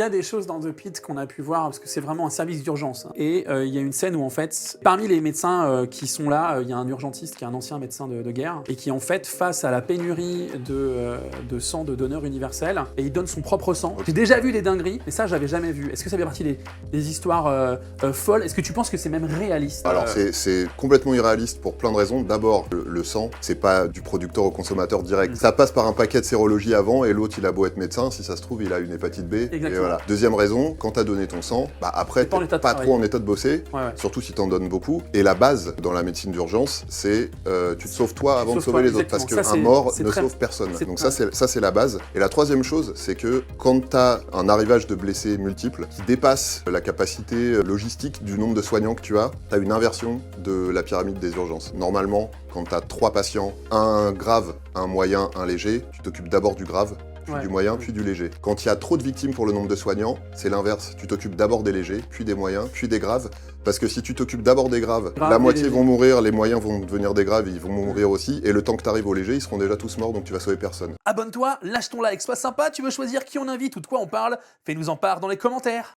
Il y a des choses dans The Pit qu'on a pu voir, parce que c'est vraiment un service d'urgence. Hein. Et il y a une scène où, en fait, parmi les médecins qui sont là, il y a un urgentiste qui est un ancien médecin de guerre, et qui, en fait, face à la pénurie de sang de donneurs universels, et il donne son propre sang. J'ai déjà vu des dingueries, mais ça, j'avais jamais vu. Est-ce que ça fait partie des histoires folles? Est-ce que tu penses que c'est même réaliste? Alors, c'est complètement irréaliste pour plein de raisons. D'abord, le sang, c'est pas du producteur au consommateur direct. Ça passe par un paquet de sérologie avant, et l'autre, il a beau être médecin, si ça se trouve, il a une hépatite B. Exactement. Et voilà. Deuxième raison, quand t'as donné ton sang, après, t'es pas trop en état de bosser, surtout si t'en donnes beaucoup. Et la base dans la médecine d'urgence, c'est tu te sauves toi avant de sauver les autres, parce qu'un mort ne sauve personne. Donc ça, c'est la base. Et la troisième chose, c'est que quand t'as un arrivage de blessés multiples qui dépasse la capacité logistique du nombre de soignants que tu as, t'as une inversion de la pyramide des urgences. Normalement, quand t'as 3 patients, un grave, un moyen, un léger, tu t'occupes d'abord du grave, puis du moyen, puis du léger. Quand il y a trop de victimes pour le nombre de soignants, c'est l'inverse. Tu t'occupes d'abord des légers, puis des moyens, puis des graves. Parce que si tu t'occupes d'abord des graves, la moitié vont mourir, les moyens vont devenir des graves, ils vont mourir aussi. Et le temps que tu arrives aux légers, ils seront déjà tous morts, donc tu vas sauver personne. Abonne-toi, lâche ton like, sois sympa, tu veux choisir qui on invite ou de quoi on parle, fais-nous en part dans les commentaires.